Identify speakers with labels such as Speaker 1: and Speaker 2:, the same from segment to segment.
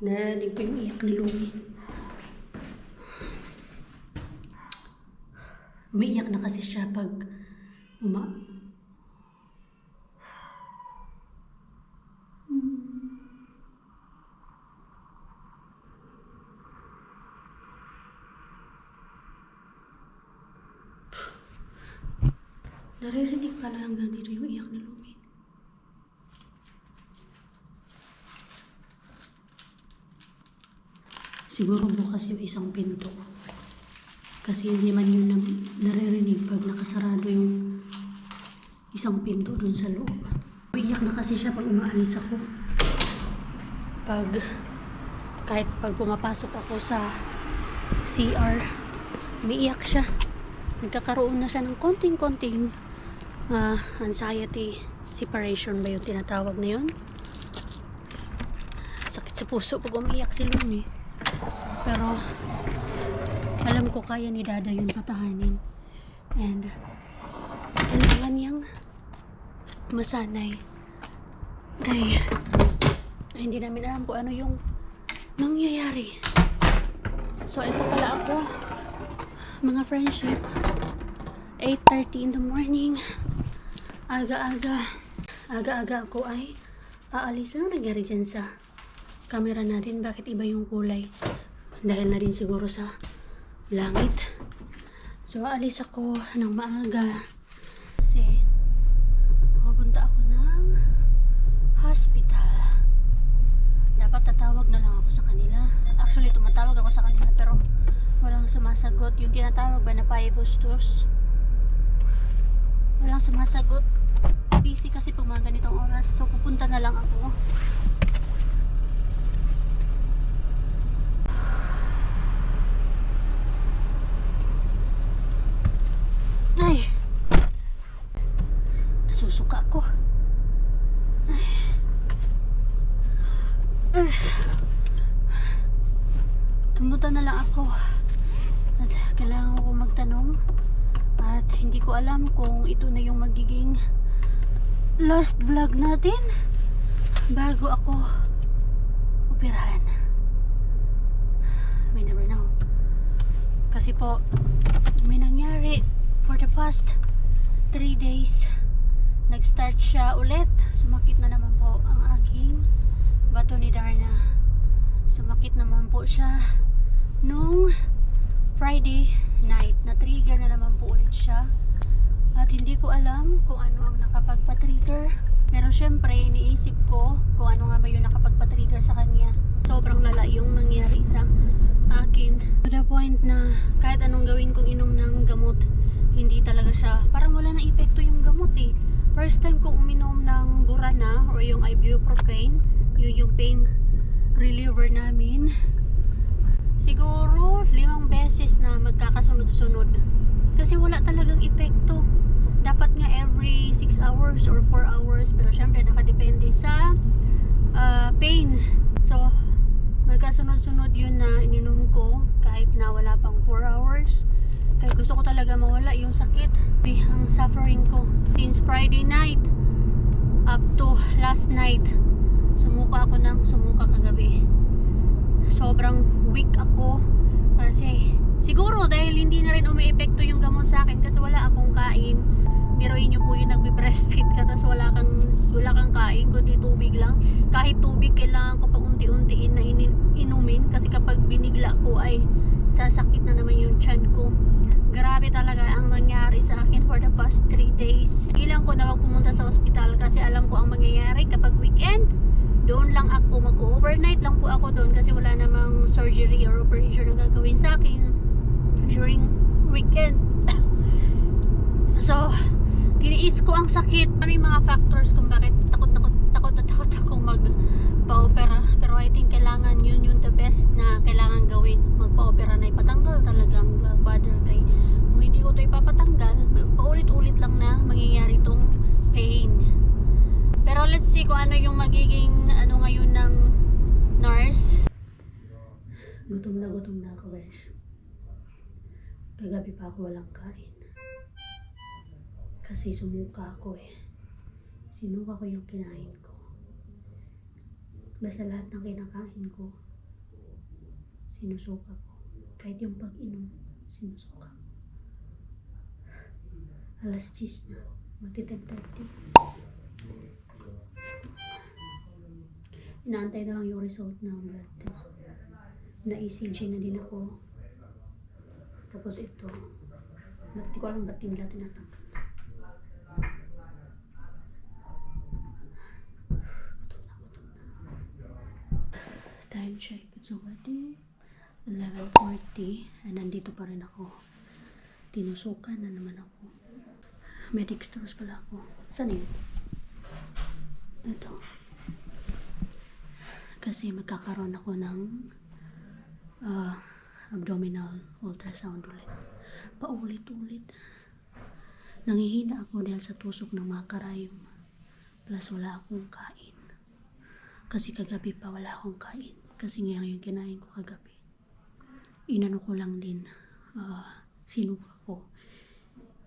Speaker 1: Narinig ko yung iyak ni Lumi. Umiiyak na kasi siya pag naririnig pala hanggang dito yung iyak ni Lumi. Siguro bukas yung isang pinto. Kasi hindi man yun naririnig pag nakasarado yung isang pinto dun sa loob. Umiiyak na kasi siya pag umaalis ako. Kahit pag pumapasok ako sa CR, umiiyak siya. Nagkakaroon na siya ng konting-konting anxiety separation ba yung tinatawag na yun? Sakit sa puso pag umiiyak si Lumi. Pero alam ko kaya ni Dada yun patahanin. And kailangan niyang masanay. Kaya hindi namin alam kung ano yung nangyayari. So ito pala ako, mga friendship, 8:30 in the morning. Aga-aga ako ay aalis. Ano nangyari dyan sa camera natin? Bakit iba yung kulay? Dahil na din siguro sa langit. So aalis ako ng maaga kasi pupunta ako ng hospital. Dapat tatawag na lang ako sa kanila. Actually tumatawag ako sa kanila pero walang sumasagot. Yung tinatawag ba na paibustos, walang sumasagot. Busy kasi pag mga ganitong oras. So pupunta na lang ako. Ay, nasusuka ako. Pumunta na lang ako at kailangan ko magtanong at hindi ko alam kung ito na yung magiging last vlog natin bago ako operahan. We never know. Kasi po may nangyari for the past 3 days. Nag-start siya ulit. Sumakit na naman po ang aking bato ni Darna. Sumakit naman po siya nung Friday night. Na-trigger na naman po ulit siya. At hindi ko alam kung ano ang nakapagpa-trigger. Pero syempre, iniisip ko kung ano nga ba yung nakapagpa-trigger sa kanya. Sobrang lala yung nangyari sa akin. To the point na kahit anong gawin kong inom ng gamot, hindi talaga siya, parang wala na epekto yung gamot eh. First time kong uminom ng Burana or yung ibuprofen, yun yung pain reliever namin, siguro 5 beses na magkakasunod-sunod. Kasi wala talagang epekto. Dapat nga every 6 hours or 4 hours. Pero syempre nakadepende sa pain. So magkasunod-sunod yun na ininom ko kahit na wala pang 4 hours. Kahit gusto ko talaga mawala yung sakit. Ang suffering ko since Friday night up to last night. Sumuka kagabi. Sobrang weak ako kasi siguro dahil hindi na rin umiepekto yung gamot sa akin kasi wala akong kain. Biruin nyo po yung nagbe-breastfeed ka tapos wala kang kain kundi tubig lang. Kahit tubig kailangan ko pang unti-untiin na inumin kasi kapag binigla ko ay sasakit na naman yung tiyan ko. Grabe talaga ang nangyari sa akin for the past 3 days. Ilang ko na wag pumunta sa ospital kasi alam ko ang mangyayari kapag weekend. Doon lang ako, mag-overnight lang po ako doon kasi wala namang surgery or operation na gagawin sa akin during weekend. So, tiniis ko ang sakit. May mga factors kung bakit takot akong magpa-opera. Pero I think kailangan yun yung the best na kailangan gawin. Magpa-opera na ipatanggal talagang gallbladder kay kung hindi ko ito ipapatanggal, paulit-ulit lang na mangyayari tong pain. Pero let's see kung ano yung magiging ano ngayon ng nurse. Gutom na ako guys. Kagabi pa ako walang kain. Kasi sumuka ako eh. Sinuka ko yung kinain ko. Basta lahat ng kinakain ko sinusuka ko. Kahit yung pag-inom, sinusuka ko. Alas 10 na. Magti-10:30. Inaantay na lang yung result ng blood test. Na-ECG na din ako. Tapos ito. Di ko alam ba't nila tinatanggap. Time check. It's already 11:40 and nandito pa rin ako. Tinusukan na naman ako. May dextrose pala ako. Saan yun? Ito. Kasi magkakaroon ako ng abdominal ultrasound ulit. Paulit-ulit. Nangihina ako dahil sa tusok ng mga karayom. Plus wala akong kain. Kasi kagabi pa wala akong kain. Kasi ngayon yung kinain ko kagabi. Inano ko lang din. Sinuka ko.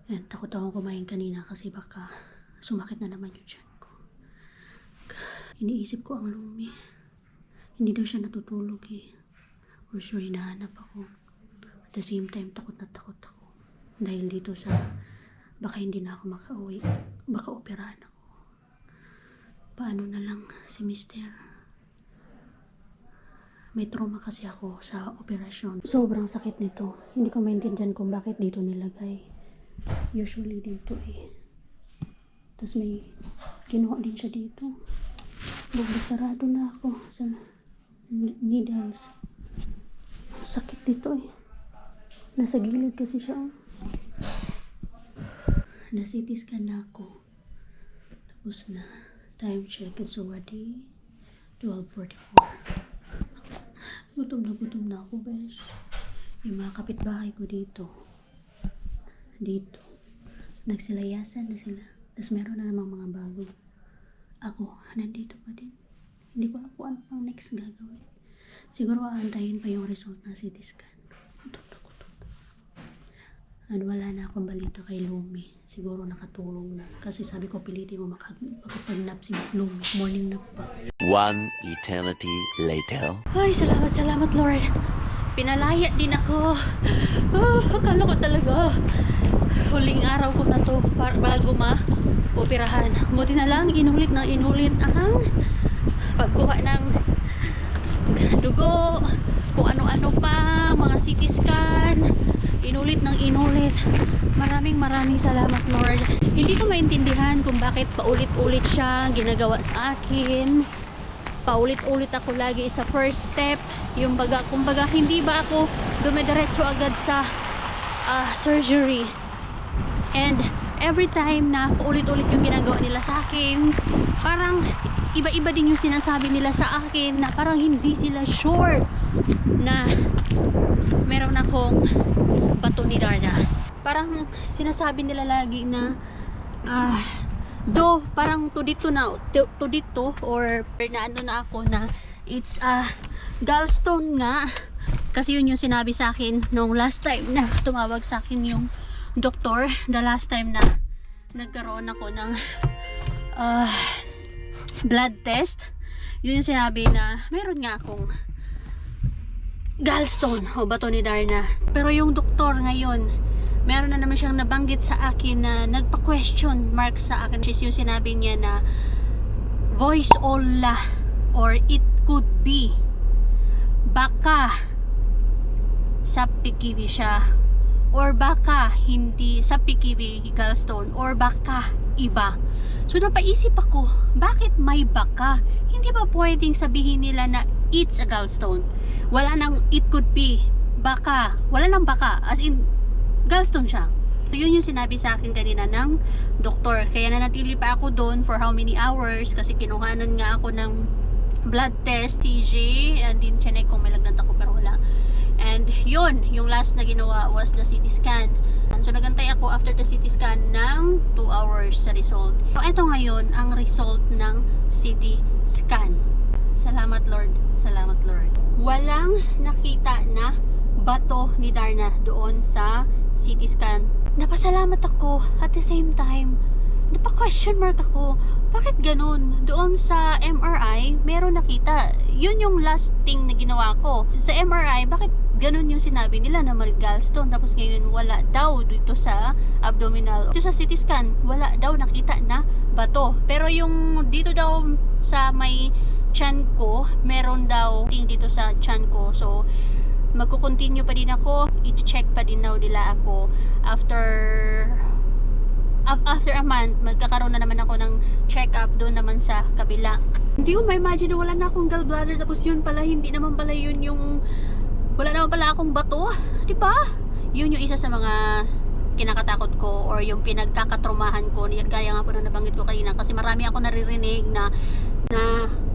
Speaker 1: And takot akong kumain kanina kasi baka sumakit na naman yung tiyan ko. Iniisip ko ang Lumi. Hindi daw siya natutulog eh. For sure, hinahanap ako. At the same time, takot na takot ako. Dahil dito sa, baka hindi na ako makauwi. Baka operahan ako. Paano na lang si Mister? May trauma kasi ako sa operasyon. Sobrang sakit nito. Hindi ko maintindihan kung bakit dito nilagay. Usually dito eh. Tapos may kinuha din siya dito. Sarado na ako sa needles. Sakit dito eh. Nasa gilid kasi siya. Na-CT scan na ako. Tapos na. Time check. It's already 12:44. Gutom na ako, besh. Yung mga kapitbahay ko dito. Nagsilayasan na sila. Tapos meron na namang mga bago. Ako, nandito pa din. Hindi ko alam kung ano pang next gagawin. Siguro aantayin pa yung result ng CT scan. Gutom. And wala na akong balita kay Lumi. Siguro nakatulong na. Kasi sabi ko, pilitin mo makapag-nap si Lumi. Morning nap pa.
Speaker 2: One eternity later.
Speaker 1: Ay, salamat Lord. Pinalaya din ako. Akala ko talaga huling araw ko na to bago ma-operahan. Buti na lang, inulit ang pagkuha ng dugo, kung ano-ano pa, mga CT scan, inulit. Maraming salamat Lord. Hindi ko maintindihan kung bakit paulit-ulit siya ginagawa sa akin. Paulit-ulit ako lagi sa first step. Kumbaga hindi ba ako dumidiretso agad sa surgery. And every time na paulit-ulit yung ginagawa nila sa akin, parang iba-iba din yung sinasabi nila sa akin na parang hindi sila sure na meron akong bato ni Darna. Parang sinasabi nila lagi na parang to dito or naano na ako na it's gallstone nga. Kasi yun yung sinabi sa akin nung last time na tumawag sa akin yung doktor, the last time na nagkaroon ako ng blood test. Yun yung sinabi na meron nga akong gallstone o bato ni Darna. Pero yung doktor ngayon, meron na naman siyang nabanggit sa akin na nagpa-question mark sa akin. Yung sinabi niya na voice olla or it could be baka sa PKV siya or baka hindi sa PKV gallstone or baka iba. So napaisip ako, bakit may baka? Hindi ba pwedeng sabihin nila na it's a gallstone? Wala nang it could be, baka. Wala nang baka, as in gallstone siya. So yun yung sinabi sa akin kanina ng doktor. Kaya nanatili pa ako doon for how many hours kasi kinuhanan nga ako ng blood test, TG, and din chinek kung may lagnat ako pero wala. And yun, yung last na ginawa was the CT scan. And so nagantay ako after the CT scan ng 2 hours sa result. So ito ngayon ang result ng CT scan. Salamat Lord, salamat Lord. Walang nakita na bato ni Darna doon sa CT scan. Napasalamat ako at the same time Napa-question mark ako. Bakit ganun? Doon sa MRI, meron nakita. Yun yung last thing na ginawa ko. Sa MRI, bakit ganun yung sinabi nila na may gallstone? Tapos ngayon, wala daw dito sa abdominal. Dito sa CT scan, wala daw nakita na bato. Pero yung dito daw sa may tiyan ko, meron daw ting dito sa tiyan ko. So, magko-continue pa din ako. I-check pa din daw nila ako after a month. Magkakaroon na naman ako ng check-up doon naman sa kabila. Hindi ko ma-imagine na wala na akong gallbladder, tapos yun pala, hindi naman pala yun yung wala naman pala akong bato, di ba? Yun yung isa sa mga kinakatakot ko or yung pinagkakatrumahan ko. Kaya nga po na nabanggit ko kanina, kasi marami ako naririnig na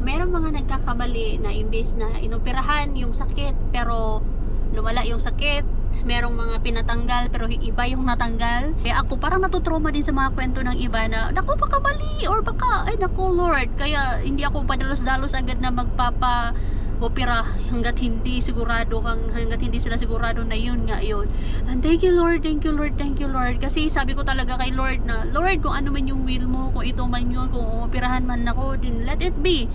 Speaker 1: merong mga nagkakamali na imbes na inoperahan yung sakit pero lumala yung sakit, merong mga pinatanggal pero iba yung natanggal. Kaya ako parang natutrauma din sa mga kwento ng iba na naku baka mali or baka ay naku Lord, kaya hindi ako padalos-dalos agad na magpapa-opera hanggat hindi sila sigurado na yun nga yun. And thank you Lord, thank you Lord, thank you Lord, kasi sabi ko talaga kay Lord na Lord, kung ano man yung will mo, kung ito man yun, kung operahan man ako, din let it be.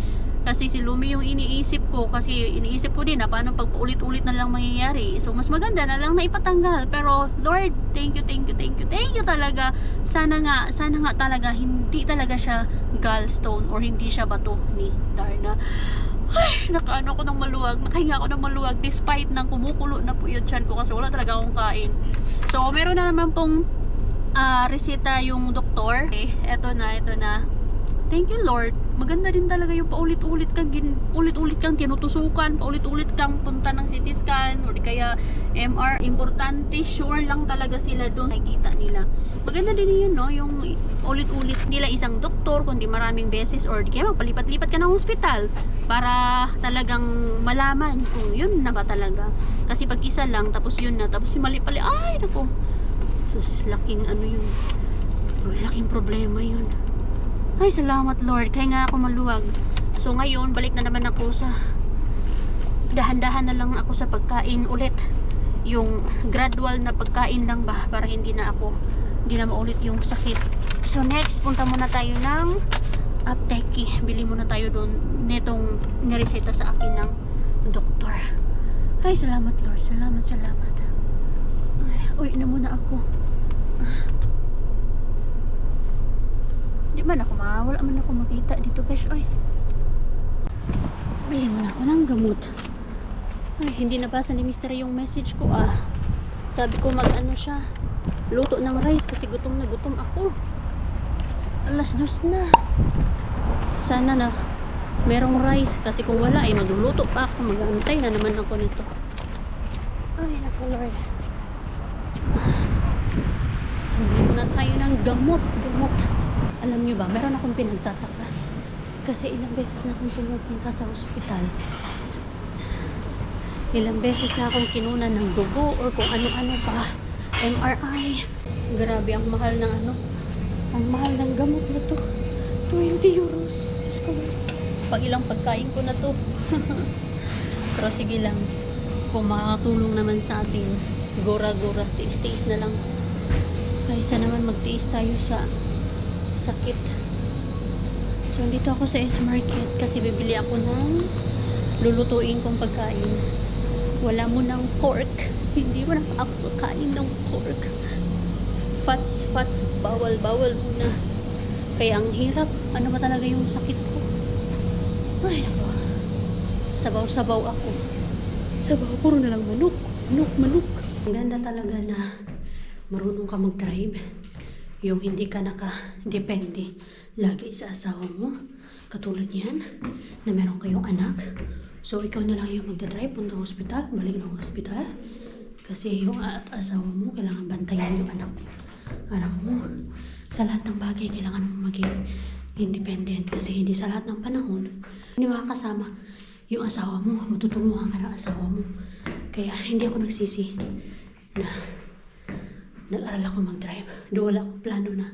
Speaker 1: Kasi si Lumi yung iniisip ko, kasi iniisip ko din na paano pag paulit-ulit na lang mangyayari. So mas maganda na lang na ipatanggal. Pero Lord, thank you talaga. Sana nga talaga hindi talaga siya gallstone or hindi siya bato ni Darna. Ay, nakaano ako ng maluwag, nakahinga ako ng maluwag despite nang kumukulo na po yung tiyan ko kasi wala talaga akong kain. So meron na naman pong reseta yung doktor. Okay, eto na. Thank you Lord. Maganda din talaga yung paulit-ulit kang tinutusukan, paulit-ulit kang punta ng CT scan o di kaya MR. Importante, sure lang talaga sila doon, nakikita nila. Maganda din yun, no? Yung ulit-ulit nila isang doktor, kundi maraming beses or di kaya magpalipat-lipat ka ng hospital para talagang malaman kung yun na ba talaga. Kasi pag isa lang, tapos yun na, tapos si mali-pali, ay naku, sus, laking ano yun, laking problema yun. Ay, salamat Lord. Kaya nga ako maluwag. So ngayon, balik na naman ako sa dahan-dahan na lang ako sa pagkain ulit. Yung gradual na pagkain lang ba para hindi na maulit yung sakit. So next, punta muna tayo ng apteki. Bili muna tayo doon netong nireseta sa akin ng doktor. Ay, salamat Lord. Salamat. Ay, uwi na muna ako. Di man ako wala man ako makita dito guys. Ay, bili muna ako ng gamot. Ay, hindi nabasa ni Mr. yung message ko Sabi ko mag-ano siya, luto ng rice kasi gutom na gutom ako. 2:00 na. Sana na merong rice kasi kung wala ay magluluto pa ako, mag-aantay na naman ako nito. Ay, naku Lord. Bili muna tayo ng gamot. Alam nyo ba, meron akong pinagtataka kasi ilang beses na akong pumupunta sa ospital, ilang beses na akong kinunan ng dugo or kung ano-ano pa, MRI. Grabe ang mahal ng ang mahal ng gamot na to, 20 euros. Diyos ko, pag ilang pagkain ko na to. Pero sige lang, kung makakatulong naman sa atin, gora-gora, tiis-tiis na lang kaysa naman magtiis tayo sa sakit. So dito ako sa S-Market kasi bibili ako ng lulutuin kong pagkain. Wala mo ng pork, hindi mo na ako kakain ng pork. Fats, bawal muna. Kaya ang hirap, ano ba talaga yung sakit ko. Ay nako, sabaw ako. Puro na lang manok. Ang ganda talaga na marunong ka mag-drive. Yung hindi ka naka-depende lagi sa asawa mo. Katulad yan, na meron kayong anak. So, ikaw na lang yung magdadrive, punta ng hospital, balik ng hospital. Kasi yung asawa mo, kailangan bantayan yung anak mo. Sa lahat ng bagay, kailangan mo maging independent. Kasi hindi sa lahat ng panahon, hindi makakasama yung asawa mo. Matutulungan ka ng asawa mo. Kaya, hindi ako nagsisi na nag-aral ako mag-drive. Doon wala akong plano na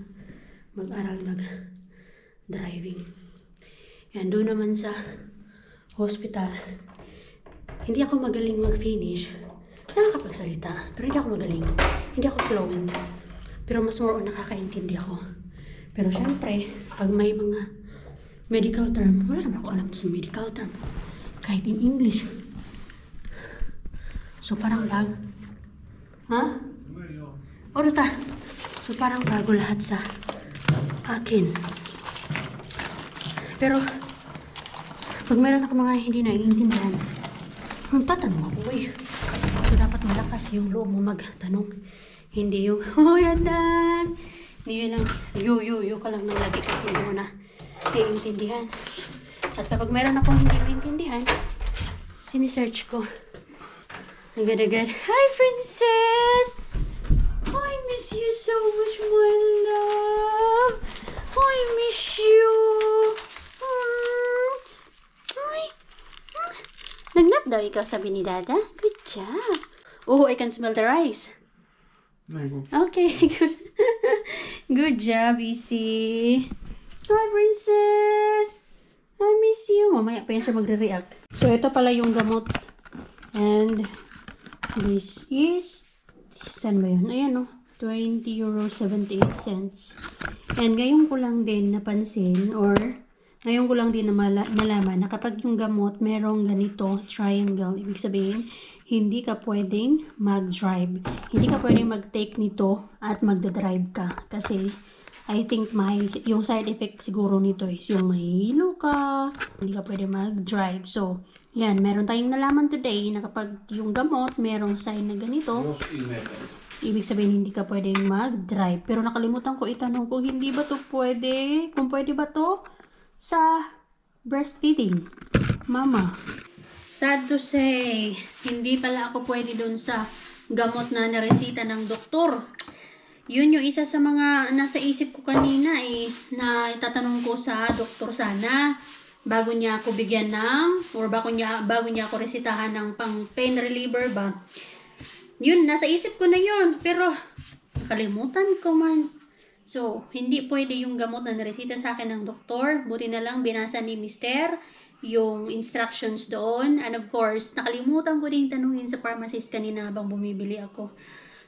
Speaker 1: mag-aral mag-driving. Yan, doon naman sa hospital, hindi ako magaling mag-finish. Nakakapagsalita, pero hindi ako magaling. Hindi ako fluent. Pero mas more on nakakaintindi ako Pero syempre, pag may mga medical term, wala naman ako alam sa medical term. Kahit in English. So parang bago. Ha? Odo ta. So parang bago lahat sa akin. Pero pag meron ako mga hindi naiintindihan, tatanong ako eh. So dapat malakas yung loob mo magtanong. Hindi yung, oh yan lang. Hindi yun lang, yo ka lang nang lagi kasi hindi mo na naiintindihan. At kapag meron akong hindi maintindihan, sinisearch ko. Agad-agad, hi princess! I miss you so much, my love! I miss you! Ay! Nagnap daw ikaw, sabi ni Dada. Good job! Oh, I can smell the rice. Okay, good. Good job, Isi. Hi, princess! I miss you. Mamaya pa yan siya magre-react. So, ito pala yung gamot. And, this is, saan ba yun? Ayan, oh. 20 euros 78 cents. And ngayon ko lang din napansin, or ngayon ko lang din nalaman na kapag yung gamot merong ganito, triangle, ibig sabihin, hindi ka pwedeng mag-drive. Hindi ka pwedeng mag-take nito at magda-drive ka. Kasi, I think yung side effect siguro nito is yung mahilo ka, hindi ka pwede mag-drive. So, yan, meron tayong nalaman today na kapag yung gamot merong sign na ganito, ibig sabihin hindi ka pwedeng mag-drive. Pero nakalimutan ko itanong kung hindi ba to pwede, kung pwede ba to sa breastfeeding. Mama. Sad to say, hindi pala ako pwede dun sa gamot na naresita ng doktor. Yun yung isa sa mga nasa isip ko kanina na itatanong ko sa doktor sana bago niya ako bigyan ng, or bago niya ako resitahan ng pang pain reliever ba. Yun, nasa isip ko na yun, pero nakalimutan ko man. So, hindi pwede yung gamot na naresita sa akin ng doktor. Buti na lang binasa ni Mister yung instructions doon. And of course, nakalimutan ko din tanungin sa pharmacist kanina habang bumibili ako.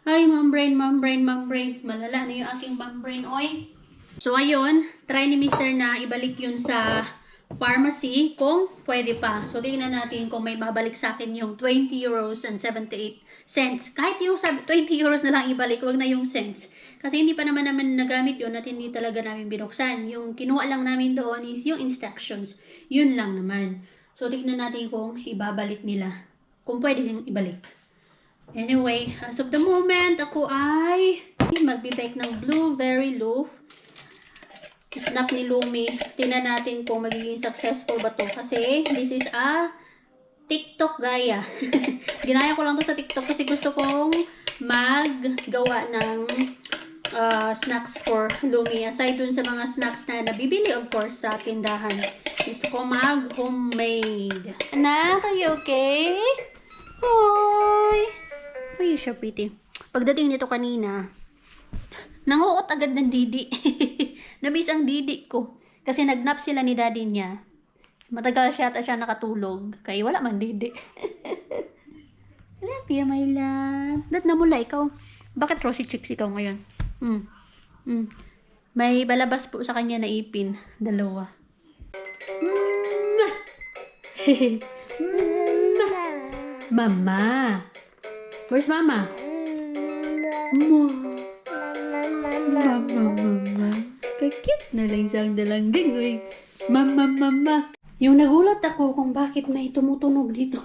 Speaker 1: Ay, ma'am brain. Malala na yung aking ma'am brain, oy. So, ayun, try ni Mister na ibalik yun sa pharmacy kung pwede pa. So, tingnan natin kung may babalik sa akin yung 20 euros and 78 cents. Kahit yung 20 euros na lang ibalik, wag na yung cents. Kasi hindi pa naman nagamit yun at hindi talaga namin binuksan. Yung kinuha lang namin doon is yung instructions. Yun lang naman. So, tignan natin kung ibabalik nila. Kung pwede rin ibalik. Anyway, as of the moment, ako ay magbe-bake ng blueberry loaf. Snap ni Lumi. Tingnan natin kung magiging successful ba to. Kasi, this is a TikTok gaya. Ginaya ko lang to sa TikTok kasi gusto kong maggawa ng snacks for Lumi. Aside dun sa mga snacks na nabibili, of course, sa tindahan. Gusto ko mag-homemade. Anak, are you okay? Hoy! Uy, siya pretty. Pagdating nito kanina, nanguot agad ng didi. Nabis ang didi ko. Kasi nagnap sila ni daddy niya. Matagal siya nakatulog. Kaya wala man didi. Love you, my love. Ba't namula ikaw? Bakit rosy cheeks ikaw ngayon? May balabas po sa kanya na ipin. Dalawa. Mama. Where's Mama? Mama. Kakit na lang isang dalangging. Uy. Mama. Yung nagulat ako kung bakit may tumutunog dito.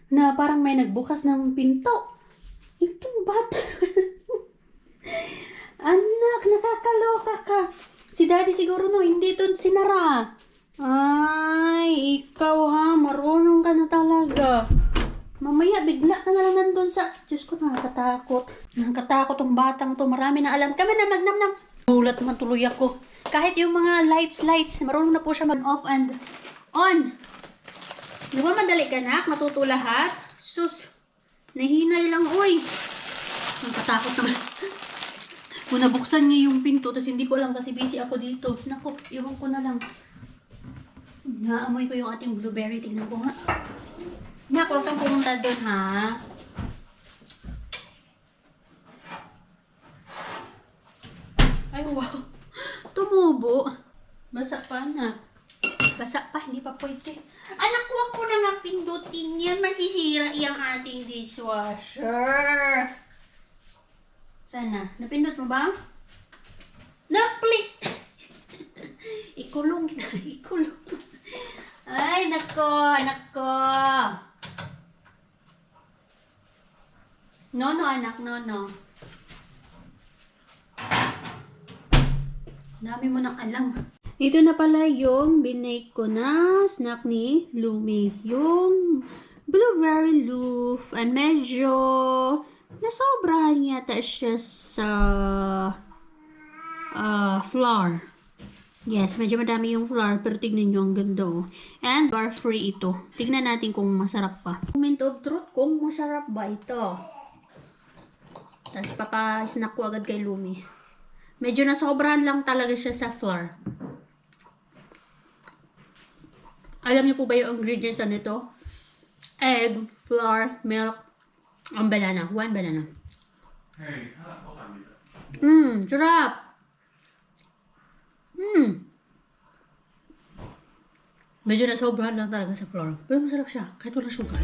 Speaker 1: Na parang may nagbukas ng pinto. Itong bata. Anak, nakakaloka ka. Si daddy siguro no, hindi to sinara. Ay, ikaw ha, marunong ka na talaga. Mamaya, bigla ka na lang nandun sa... Diyos ko, nakakatakot. Nakakatakot tong batang to. Marami na alam. Kami na magnamnam. Gulat man tuloy ako. Kahit yung mga lights, marunong na po siya mag-off and on. Di ba madali ka, nak? Matuto lahat. Sus, nahinay lang, uy. Nakakatakot naman. Kung nabuksan niya yung pinto, tapos hindi ko lang kasi busy ako dito. Naku, iwan ko na lang. Naamoy ko yung ating blueberry. Tingnan ko nga. Nak, huwag kang pumunta doon, ha? Ay, wow. tumubo. Basa pa na. Basa pa, hindi pa pwede. Anak, huwag ko na nga pindutin yan. Masisira yung ating dishwasher. Sana. Napindot mo ba? Na, please! Ikulong na, ikulong. Ay, nako, anak ko. No, anak, no. Dami mo nang alam. Ito na pala yung binake ko na snack ni Lumi. Yung blueberry loaf. And medyo nasobrahan yata siya sa flour. Yes, medyo madami yung flour. Pero tignan nyo, ang ganda oh. And bar free ito. Tignan natin kung masarap pa. Moment of truth kung masarap ba ito. Tapos papa-snack ko agad kay Lumi. Medyo nasobrahan lang talaga siya sa flour. Alam niyo po ba yung ingredients nito? Egg, flour, milk, ang banana. 1 banana.
Speaker 3: Hey, hold on.
Speaker 1: Sarap! Medyo nasobrahan lang talaga sa flour. Pero masarap siya, kahit wala sugar.